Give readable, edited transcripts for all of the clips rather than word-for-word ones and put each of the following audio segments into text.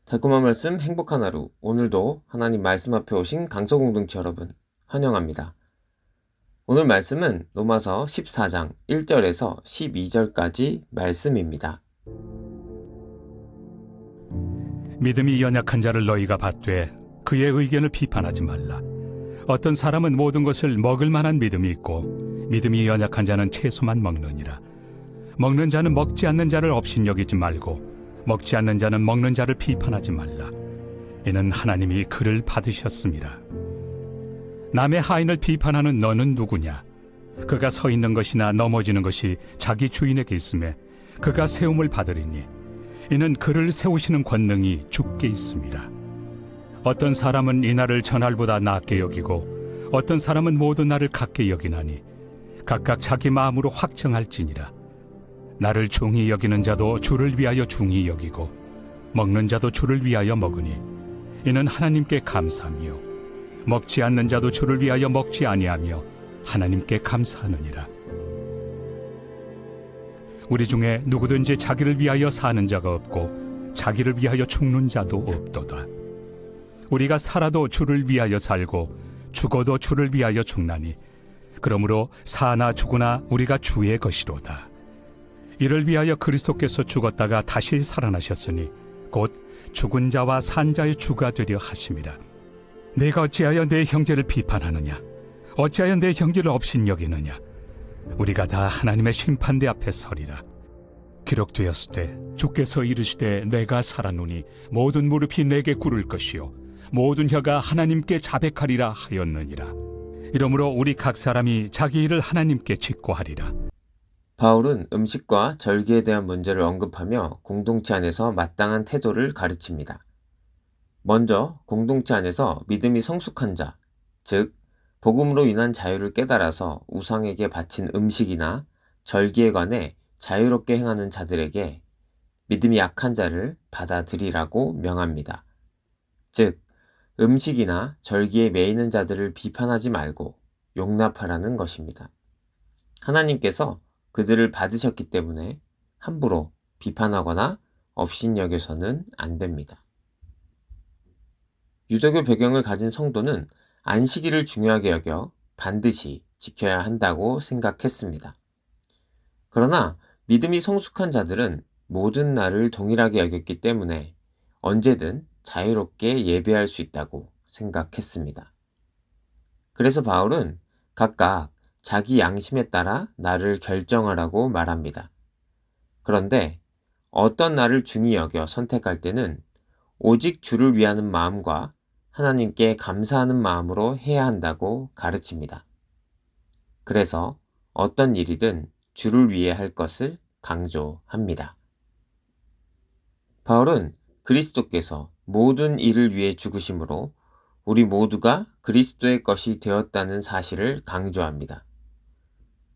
달콤한 말씀, 행복한 하루. 오늘도 하나님 말씀 앞에 오신 강서 공동체 여러분, 환영합니다. 오늘 말씀은 로마서 14장 1절에서 12절까지 말씀입니다. 믿음이 연약한 자를 너희가 받되 그의 의견을 비판하지 말라. 어떤 사람은 모든 것을 먹을 만한 믿음이 있고 믿음이 연약한 자는 채소만 먹느니라. 먹는 자는 먹지 않는 자를 업신여기지 말고 먹지 않는 자는 먹는 자를 비판하지 말라. 이는 하나님이 그를 받으셨습니다. 남의 하인을 비판하는 너는 누구냐? 그가 서 있는 것이나 넘어지는 것이 자기 주인에게 있음에 그가 세움을 받으리니 이는 그를 세우시는 권능이 주께 있습니다. 어떤 사람은 이 날을 전날보다 낮게 여기고 어떤 사람은 모든 날을 같게 여기나니 각각 자기 마음으로 확정할지니라. 나를 중히 여기는 자도 주를 위하여 중히 여기고 먹는 자도 주를 위하여 먹으니 이는 하나님께 감사하며 먹지 않는 자도 주를 위하여 먹지 아니하며 하나님께 감사하느니라. 우리 중에 누구든지 자기를 위하여 사는 자가 없고 자기를 위하여 죽는 자도 없도다. 우리가 살아도 주를 위하여 살고 죽어도 주를 위하여 죽나니 그러므로 사나 죽으나 우리가 주의 것이로다. 이를 위하여 그리스도께서 죽었다가 다시 살아나셨으니 곧 죽은 자와 산 자의 주가 되려 하심이라. 내가 어찌하여 내 형제를 비판하느냐? 어찌하여 내 형제를 업신여기느냐? 우리가 다 하나님의 심판대 앞에 서리라. 기록되었으되 주께서 이르시되 내가 살아노니 모든 무릎이 내게 꿇을 것이요 모든 혀가 하나님께 자백하리라 하였느니라. 이러므로 우리 각 사람이 자기 일을 하나님께 직고하리라. 바울은 음식과 절기에 대한 문제를 언급하며 공동체 안에서 마땅한 태도를 가르칩니다. 먼저 공동체 안에서 믿음이 성숙한 자, 즉 복음으로 인한 자유를 깨달아서 우상에게 바친 음식이나 절기에 관해 자유롭게 행하는 자들에게 믿음이 약한 자를 받아들이라고 명합니다. 즉 음식이나 절기에 매이는 자들을 비판하지 말고 용납하라는 것입니다. 하나님께서 그들을 받으셨기 때문에 함부로 비판하거나 업신여겨서는 안 됩니다. 유대교 배경을 가진 성도는 안식일을 중요하게 여겨 반드시 지켜야 한다고 생각했습니다. 그러나 믿음이 성숙한 자들은 모든 날을 동일하게 여겼기 때문에 언제든 자유롭게 예배할 수 있다고 생각했습니다. 그래서 바울은 각각 자기 양심에 따라 날을 결정하라고 말합니다. 그런데 어떤 날을 중히 여겨 선택할 때는 오직 주를 위하는 마음과 하나님께 감사하는 마음으로 해야 한다고 가르칩니다. 그래서 어떤 일이든 주를 위해 할 것을 강조합니다. 바울은 그리스도께서 모든 일을 위해 죽으심으로 우리 모두가 그리스도의 것이 되었다는 사실을 강조합니다.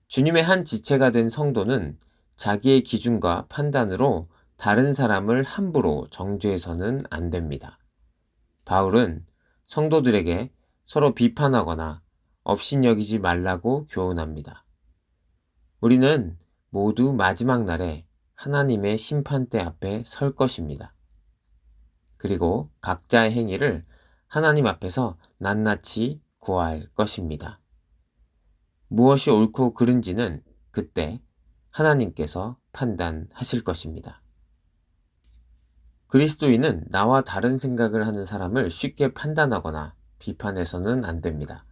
주님의 한 지체가 된 성도는 자기의 기준과 판단으로 다른 사람을 함부로 정죄해서는 안 됩니다. 바울은 성도들에게 서로 비판하거나 업신여기지 말라고 교훈합니다. 우리는 모두 마지막 날에 하나님의 심판대 앞에 설 것입니다. 그리고 각자의 행위를 하나님 앞에서 낱낱이 고할 것입니다. 무엇이 옳고 그른지는 그때 하나님께서 판단하실 것입니다. 그리스도인은 나와 다른 생각을 하는 사람을 쉽게 판단하거나 비판해서는 안 됩니다.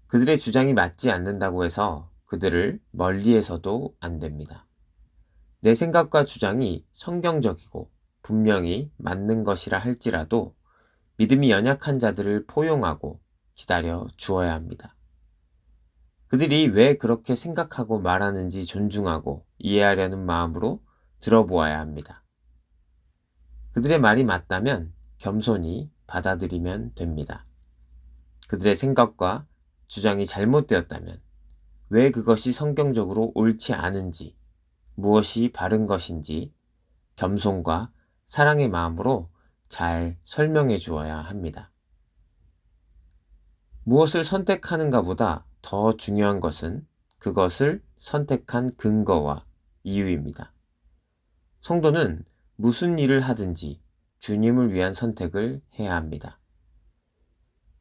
그들의 주장이 맞지 않는다고 해서 그들을 멀리해서도 안 됩니다. 내 생각과 주장이 성경적이고 분명히 맞는 것이라 할지라도 믿음이 연약한 자들을 포용하고 기다려 주어야 합니다. 그들이 왜 그렇게 생각하고 말하는지 존중하고 이해하려는 마음으로 들어보아야 합니다. 그들의 말이 맞다면 겸손히 받아들이면 됩니다. 그들의 생각과 주장이 잘못되었다면 왜 그것이 성경적으로 옳지 않은지, 무엇이 바른 것인지 겸손과 사랑의 마음으로 잘 설명해 주어야 합니다. 무엇을 선택하는가 보다 더 중요한 것은 그것을 선택한 근거와 이유입니다. 성도는 무슨 일을 하든지 주님을 위한 선택을 해야 합니다.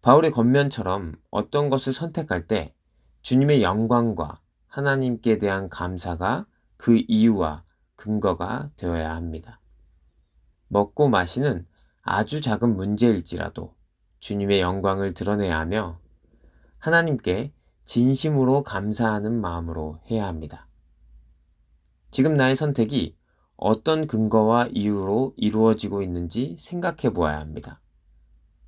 바울의 겉면처럼 어떤 것을 선택할 때 주님의 영광과 하나님께 대한 감사가 그 이유와 근거가 되어야 합니다. 먹고 마시는 아주 작은 문제일지라도 주님의 영광을 드러내야 하며 하나님께 진심으로 감사하는 마음으로 해야 합니다. 지금 나의 선택이 어떤 근거와 이유로 이루어지고 있는지 생각해 보아야 합니다.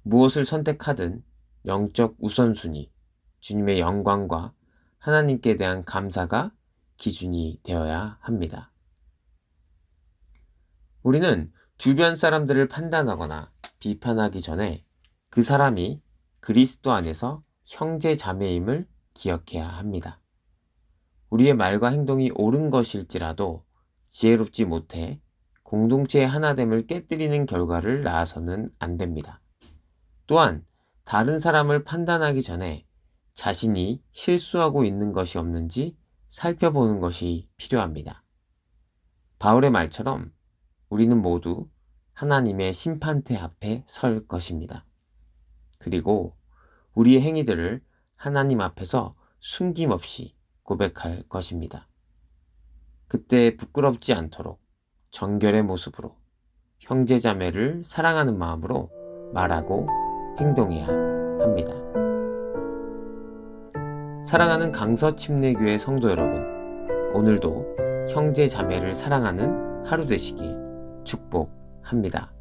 무엇을 선택하든 영적 우선순위, 주님의 영광과 하나님께 대한 감사가 기준이 되어야 합니다. 우리는 주변 사람들을 판단하거나 비판하기 전에 그 사람이 그리스도 안에서 형제 자매임을 기억해야 합니다. 우리의 말과 행동이 옳은 것일지라도 지혜롭지 못해 공동체의 하나됨을 깨뜨리는 결과를 낳아서는 안 됩니다. 또한 다른 사람을 판단하기 전에 자신이 실수하고 있는 것이 없는지 살펴보는 것이 필요합니다. 바울의 말처럼 우리는 모두 하나님의 심판대 앞에 설 것입니다. 그리고 우리의 행위들을 하나님 앞에서 숨김없이 고백할 것입니다. 그때 부끄럽지 않도록 정결의 모습으로 형제자매를 사랑하는 마음으로 말하고 행동해야 합니다. 사랑하는 강서침례교회 성도 여러분, 오늘도 형제자매를 사랑하는 하루 되시길 축복합니다.